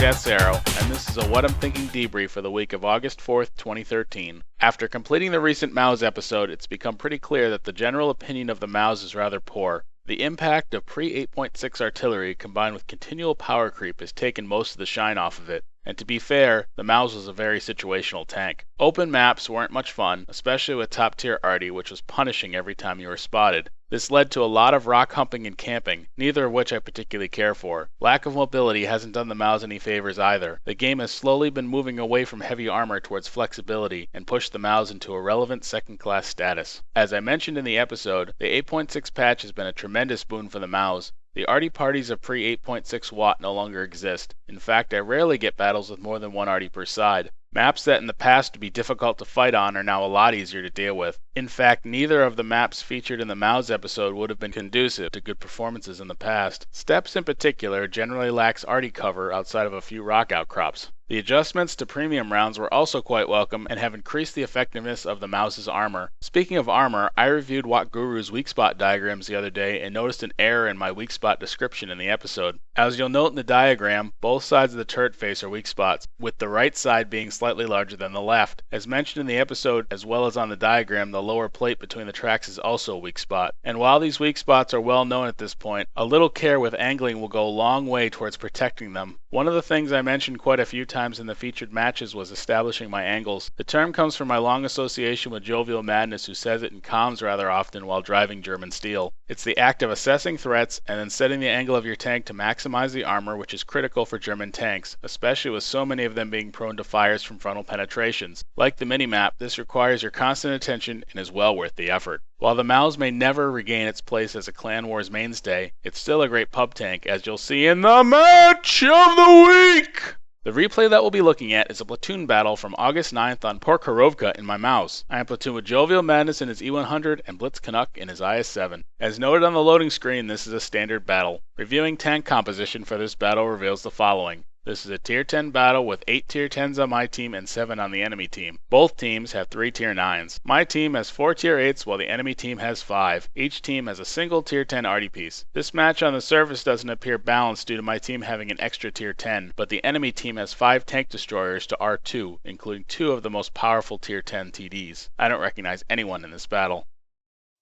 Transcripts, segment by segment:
Death's Arrow, and this is a WoT I'm Thinking Debrief for the week of August 4th, 2013. After completing the recent Maus episode, it's become pretty clear that the general opinion of the Maus is rather poor. The impact of pre-8.6 artillery combined with continual power creep has taken most of the shine off of it. And to be fair, the Maus was a very situational tank. Open maps weren't much fun, especially with top tier arty, which was punishing every time you were spotted. This led to a lot of rock humping and camping, neither of which I particularly care for. Lack of mobility hasn't done the Maus any favors either. The game has slowly been moving away from heavy armor towards flexibility and pushed the Maus into a relevant second-class status. As I mentioned in the episode, the 8.6 patch has been a tremendous boon for the Maus. The arty parties of pre-8.6 WoT no longer exist. In fact, I rarely get battles with more than one arty per side. Maps that in the past would be difficult to fight on are now a lot easier to deal with. In fact, neither of the maps featured in the Maus episode would have been conducive to good performances in the past. Steppes in particular generally lacks arty cover outside of a few rock outcrops. The adjustments to premium rounds were also quite welcome and have increased the effectiveness of the Maus's armor. Speaking of armor, I reviewed WoT Guru's weak spot diagrams the other day and noticed an error in my weak spot description in the episode. As you'll note in the diagram, both sides of the turret face are weak spots, with the right side being slightly larger than the left. As mentioned in the episode as well as on the diagram, the lower plate between the tracks is also a weak spot. And while these weak spots are well known at this point, a little care with angling will go a long way towards protecting them. One of the things I mentioned quite a few times in the featured matches was establishing my angles. The term comes from my long association with Jovial Madness, who says it in comms rather often while driving German steel. It's the act of assessing threats and then setting the angle of your tank to maximize the armor, which is critical for German tanks, especially with so many of them being prone to fires from frontal penetrations. Like the minimap, this requires your constant attention and is well worth the effort. While the Maus may never regain its place as a Clan Wars mainstay, it's still a great pub tank, as you'll see in the Match of the Week! The replay that we'll be looking at is a platoon battle from August 9th on Prokhorovka in my Maus. I am platoon with Jovial Madness in his E100 and Blitz Canuck in his IS-7. As noted on the loading screen, this is a standard battle. Reviewing tank composition for this battle reveals the following. This is a tier 10 battle with 8 tier 10s on my team and 7 on the enemy team. Both teams have 3 tier 9s. My team has 4 tier 8s while the enemy team has 5. Each team has a single tier 10 arty piece. This match on the surface doesn't appear balanced due to my team having an extra tier 10, but the enemy team has 5 tank destroyers to R2, including 2 of the most powerful tier 10 TDs. I don't recognize anyone in this battle.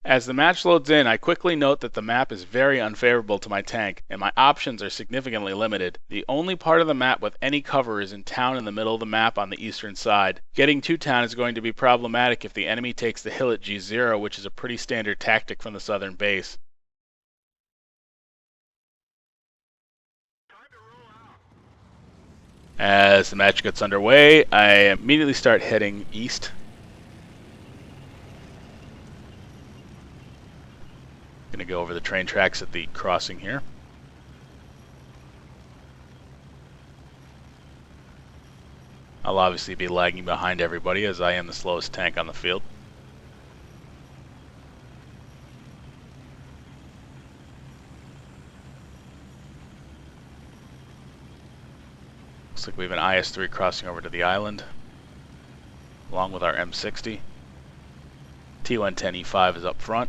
As the match loads in, I quickly note that the map is very unfavorable to my tank, and my options are significantly limited. The only part of the map with any cover is in town in the middle of the map on the eastern side. Getting to town is going to be problematic if the enemy takes the hill at G0, which is a pretty standard tactic from the southern base. As the match gets underway, I immediately start heading east. Going to go over the train tracks at the crossing here. I'll obviously be lagging behind everybody as I am the slowest tank on the field. Looks like we have an IS-3 crossing over to the island, along with our M60. T110E5 is up front.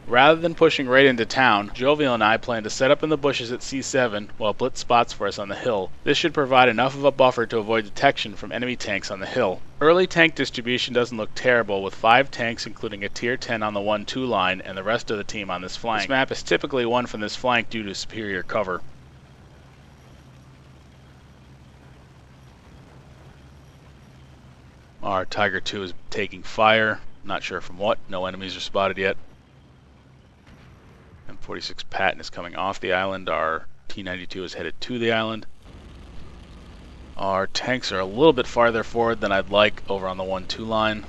Rather than pushing right into town, Jovial and I plan to set up in the bushes at C7 while Blitz spots for us on the hill. This should provide enough of a buffer to avoid detection from enemy tanks on the hill. Early tank distribution doesn't look terrible, with 5 tanks including a tier 10 on the 1-2 line and the rest of the team on this flank. This map is typically won from this flank due to superior cover. Our Tiger 2 is taking fire, not sure from what, no enemies are spotted yet. M46 Patton is coming off the island, our T92 is headed to the island. Our tanks are a little bit farther forward than I'd like over on the 1-2 line.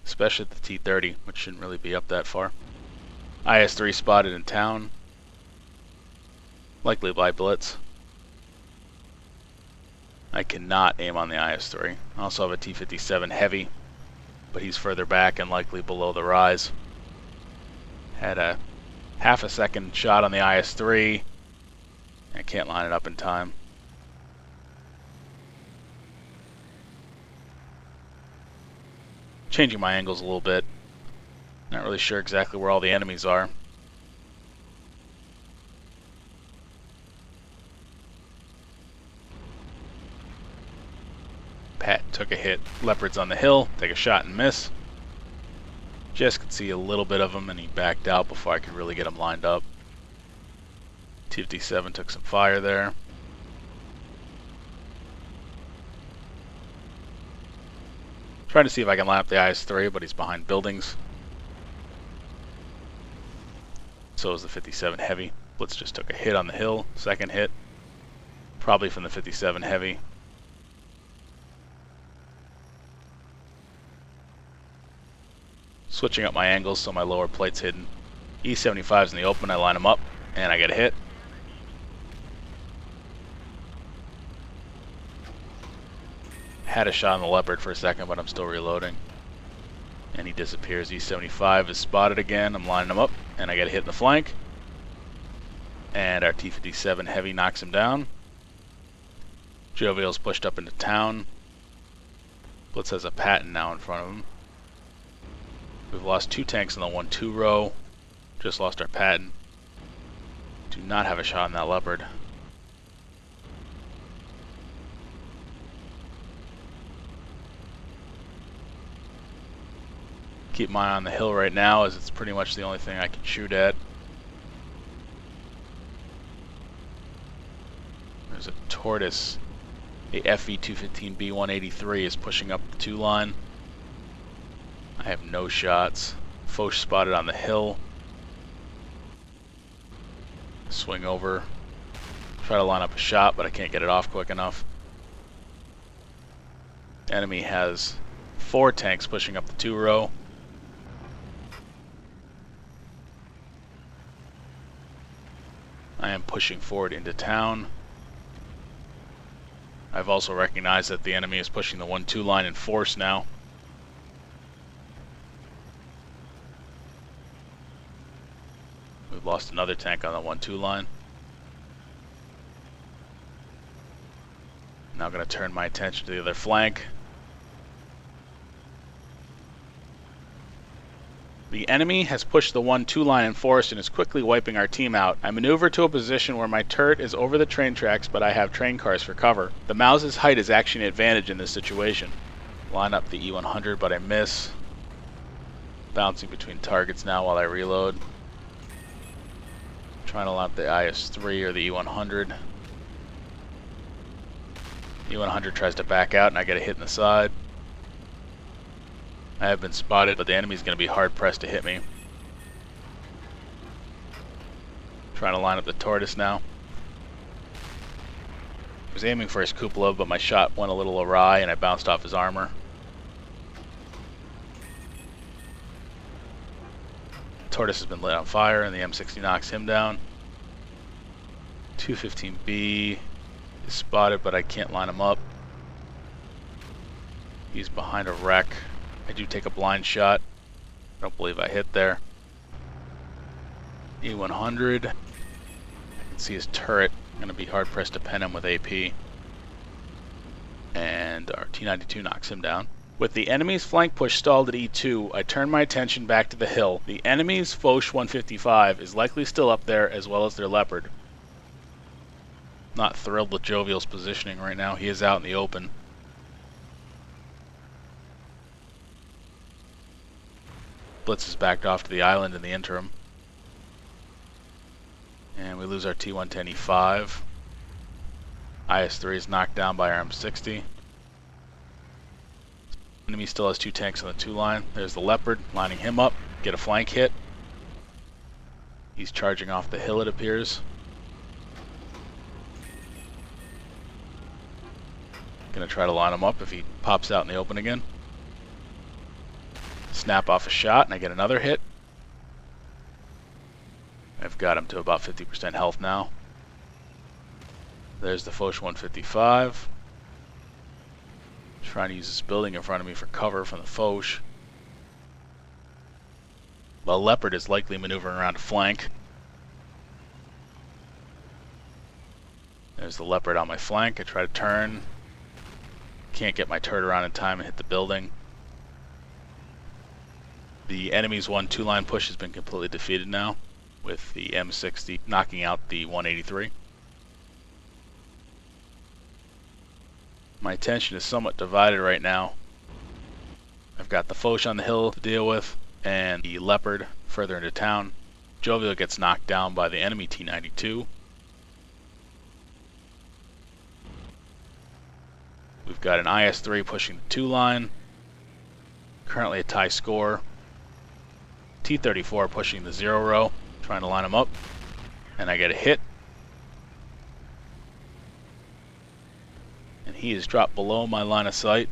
Especially the T30, which shouldn't really be up that far. IS-3 spotted in town. Likely by Blitz. I cannot aim on the IS-3. I also have a T-57 Heavy, but he's further back and likely below the rise. Had a half a second shot on the IS-3. I can't line it up in time. Changing my angles a little bit. Not really sure exactly where all the enemies are. Pat took a hit. Leopard's on the hill. Take a shot and miss. Just could see a little bit of him, and he backed out before I could really get him lined up. T-57 took some fire there. Trying to see if I can line up the IS-3, but he's behind buildings. So is the 57 Heavy. Blitz just took a hit on the hill. Second hit. Probably from the 57 Heavy. Switching up my angles so my lower plate's hidden. E-75's in the open, I line him up, and I get a hit. Had a shot on the Leopard for a second, but I'm still reloading. And he disappears. E-75 is spotted again. I'm lining him up, and I get a hit in the flank. And our T-57 Heavy knocks him down. Jovial's pushed up into town. Blitz has a Patton now in front of him. We've lost 2 tanks in the 1-2 row. Just lost our Patton. Do not have a shot on that Leopard. Keep my eye on the hill right now, as it's pretty much the only thing I can shoot at. There's a Tortoise. A FV-215B 183 is pushing up the 2 line. I have no shots. Foch spotted on the hill. Swing over. Try to line up a shot, but I can't get it off quick enough. Enemy has 4 tanks pushing up the 2 row. I am pushing forward into town. I've also recognized that the enemy is pushing the 1-2 line in force now. We've lost another tank on the 1-2 line. Now I'm going to turn my attention to the other flank. The enemy has pushed the 1-2 line in force and is quickly wiping our team out. I maneuver to a position where my turret is over the train tracks, but I have train cars for cover. The Mauser's height is actually an advantage in this situation. Line up the E-100, but I miss. Bouncing between targets now while I reload. Trying to line up the IS-3 or the E-100. E-100 tries to back out and I get a hit in the side. I have been spotted, but the enemy's going to be hard-pressed to hit me. Trying to line up the Tortoise now. I was aiming for his cupola, but my shot went a little awry and I bounced off his armor. Tortoise has been lit on fire and the M60 knocks him down. 215B is spotted, but I can't line him up. He's behind a wreck. I do take a blind shot. I don't believe I hit there. E-100. I can see his turret. I'm going to be hard pressed to pen him with AP. And our T-92 knocks him down. With the enemy's flank push stalled at E2, I turn my attention back to the hill. The enemy's Foch 155 is likely still up there, as well as their Leopard. Not thrilled with Jovial's positioning right now. He is out in the open. Blitz is backed off to the island in the interim. And we lose our T-110E5. IS-3 is knocked down by our M60. Enemy still has 2 tanks on the 2 line. There's the Leopard, lining him up. Get a flank hit. He's charging off the hill, it appears. Gonna try to line him up if he pops out in the open again. Snap off a shot and I get another hit. I've got him to about 50% health now. There's the Foch 155. Trying to use this building in front of me for cover from the Foch. The Leopard is likely maneuvering around a flank. There's the Leopard on my flank. I try to turn. Can't get my turret around in time and hit the building. The enemy's 1-2 line push has been completely defeated now, with the M60 knocking out the 183. My attention is somewhat divided right now. I've got the Foch on the hill to deal with, and the Leopard further into town. Jovial gets knocked down by the enemy T-92. We've got an IS-3 pushing the 2 line. Currently a tie score. T-34 pushing the 0 row, trying to line them up. And I get a hit. And he is dropped below my line of sight.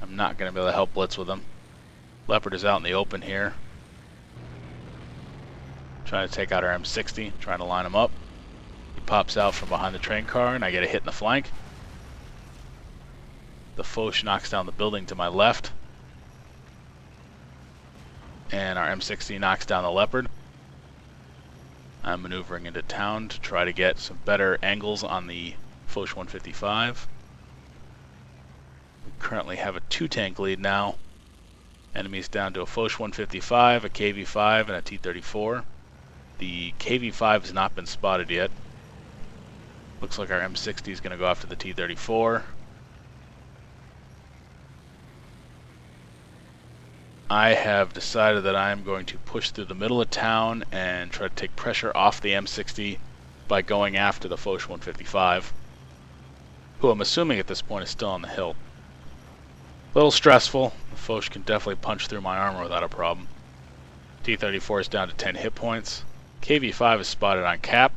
I'm not going to be able to help blitz with him. Leopard is out in the open here. Trying to take out our M60, trying to line him up. He pops out from behind the train car and I get a hit in the flank. The Foch knocks down the building to my left. And our M60 knocks down the Leopard. I'm maneuvering into town to try to get some better angles on the Foch 155. We currently have a 2-tank lead now. Enemies down to a Foch 155, a KV-5, and a T-34. The KV-5 has not been spotted yet. Looks like our M60 is going to go after the T-34. I have decided that I am going to push through the middle of town and try to take pressure off the M60 by going after the Foch 155, who I'm assuming at this point is still on the hill. A little stressful. The Foch can definitely punch through my armor without a problem. T-34 is down to 10 hit points. KV-5 is spotted on cap,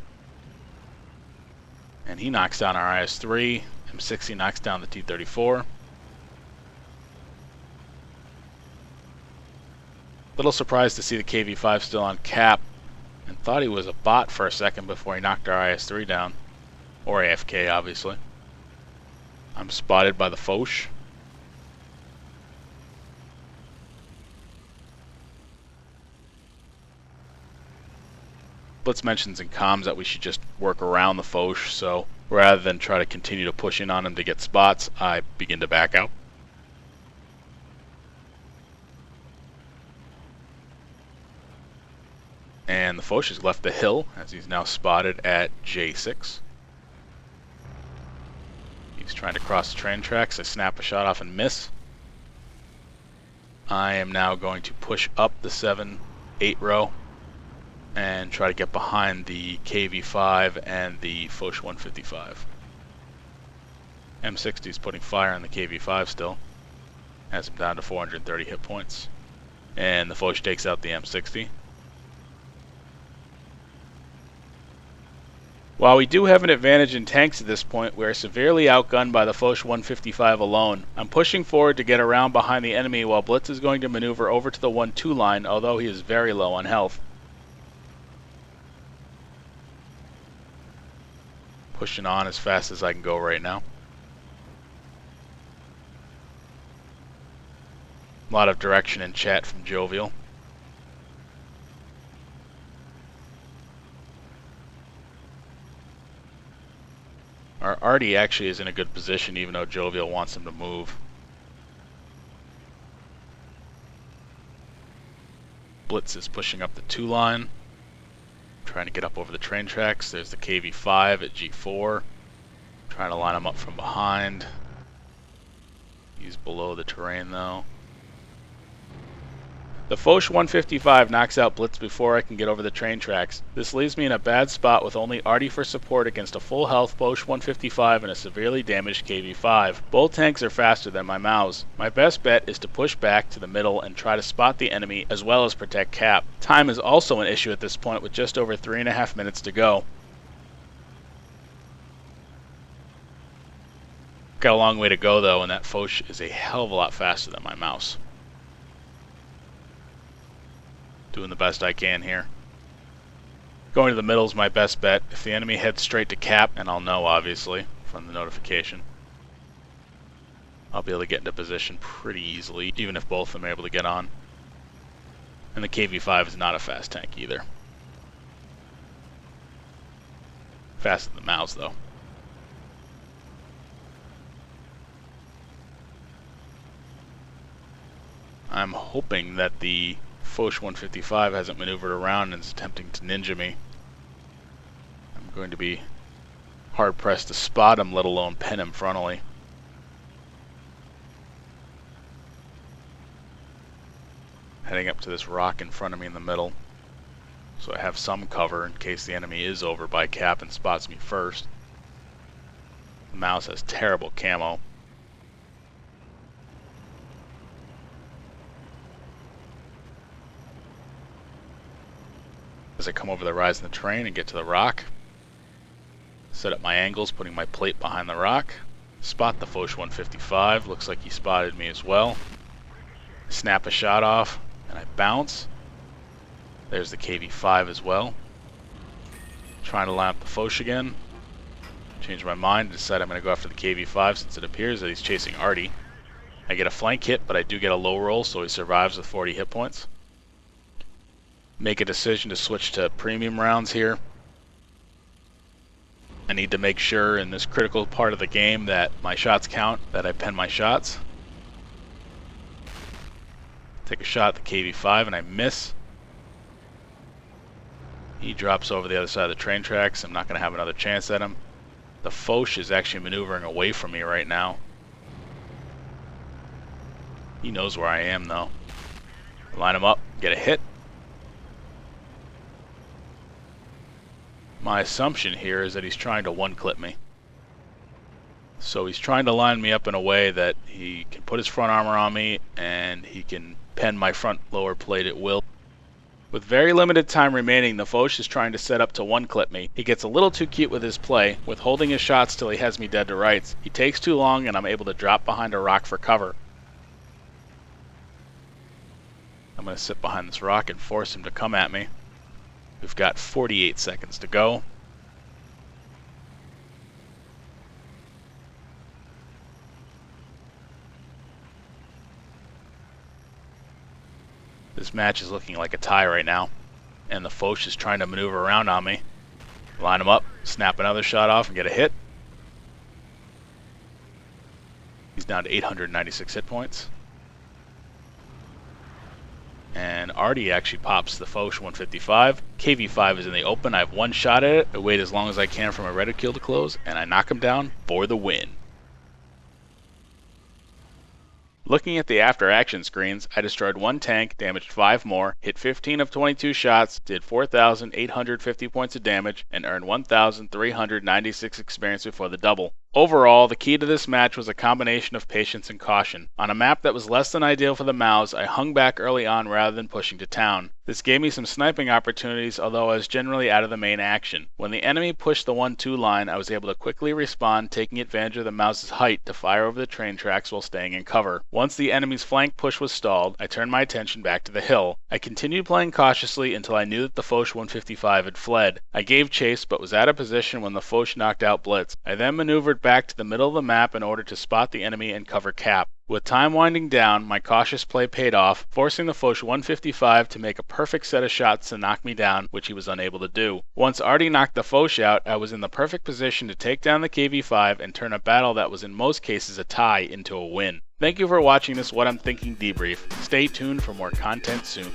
and he knocks down our IS-3. M60 knocks down the T-34. Little surprised to see the KV-5 still on cap, and thought he was a bot for a second before he knocked our IS-3 down. Or AFK, obviously. I'm spotted by the Foch. Blitz mentions in comms that we should just work around the Foch, so rather than try to continue to push in on him to get spots, I begin to back out. And the Foch has left the hill, as he's now spotted at J6. He's trying to cross the train tracks. I snap a shot off and miss. I am now going to push up the 7-8 row and try to get behind the KV-5 and the Foch 155. M60 is putting fire on the KV-5 still. Has him down to 430 hit points. And the Foch takes out the M60. While we do have an advantage in tanks at this point, we are severely outgunned by the Foch 155 alone. I'm pushing forward to get around behind the enemy while Blitz is going to maneuver over to the 1-2 line, although he is very low on health. Pushing on as fast as I can go right now. A lot of direction in chat from Jovial. Our Artie actually is in a good position, even though Jovial wants him to move. Blitz is pushing up the 2 line, trying to get up over the train tracks. There's the KV-5 at G4, trying to line him up from behind. He's below the terrain though. The Foch 155 knocks out Blitz before I can get over the train tracks. This leaves me in a bad spot with only Artie for support against a full health Foch 155 and a severely damaged KV-5. Both tanks are faster than my Maus. My best bet is to push back to the middle and try to spot the enemy as well as protect cap. Time is also an issue at this point with just over 3.5 minutes to go. Got a long way to go though, and that Foch is a hell of a lot faster than my Maus. Doing the best I can here. Going to the middle is my best bet. If the enemy heads straight to cap, and I'll know obviously from the notification, I'll be able to get into position pretty easily, even if both of them are able to get on. And the KV-5 is not a fast tank either. Faster than the Maus though. I'm hoping that the Foch 155 hasn't maneuvered around and is attempting to ninja me. I'm going to be hard-pressed to spot him, let alone pin him frontally. Heading up to this rock in front of me in the middle, so I have some cover in case the enemy is over by cap and spots me first. The mouse has terrible camo. As I come over the rise in the terrain and get to the rock, set up my angles, putting my plate behind the rock, spot the Foch 155, looks like he spotted me as well. Snap a shot off, and I bounce. There's the KV-5 as well. Trying to line up the Foch again. Change my mind and decide I'm going to go after the KV-5 since it appears that he's chasing Artie. I get a flank hit, but I do get a low roll, so he survives with 40 hit points. Make a decision to switch to premium rounds here. I need to make sure in this critical part of the game that my shots count, that I pen my shots. Take a shot at the KV-5 and I miss. He drops over the other side of the train tracks. I'm not going to have another chance at him. The Foch is actually maneuvering away from me right now. He knows where I am though. Line him up, get a hit. My assumption here is that he's trying to one-clip me. So he's trying to line me up in a way that he can put his front armor on me and he can pen my front lower plate at will. With very limited time remaining, the Foch is trying to set up to one-clip me. He gets a little too cute with his play, withholding his shots till he has me dead to rights. He takes too long and I'm able to drop behind a rock for cover. I'm going to sit behind this rock and force him to come at me. We've got 48 seconds to go. This match is looking like a tie right now, and the Foch is trying to maneuver around on me. Line him up, snap another shot off and get a hit. He's down to 896 hit points. And Artie actually pops the Foch 155. KV-5 is in the open. I have one shot at it. I wait as long as I can for my reticule to close, and I knock him down for the win. Looking at the after action screens, I destroyed one tank, damaged 5 more, hit 15 of 22 shots, did 4,850 points of damage, and earned 1,396 experience before the double. Overall, the key to this match was a combination of patience and caution. On a map that was less than ideal for the Maus, I hung back early on rather than pushing to town. This gave me some sniping opportunities, although I was generally out of the main action. When the enemy pushed the 1-2 line, I was able to quickly respond, taking advantage of the Maus' height to fire over the train tracks while staying in cover. Once the enemy's flank push was stalled, I turned my attention back to the hill. I continued playing cautiously until I knew that the Foch 155 had fled. I gave chase, but was out of position when the Foch knocked out Blitz. I then maneuvered back to the middle of the map in order to spot the enemy and cover cap. With time winding down, my cautious play paid off, forcing the Foch 155 to make a perfect set of shots to knock me down, which he was unable to do. Once Artie knocked the Foch out, I was in the perfect position to take down the KV-5 and turn a battle that was in most cases a tie into a win. Thank you for watching this What I'm Thinking debrief. Stay tuned for more content soon.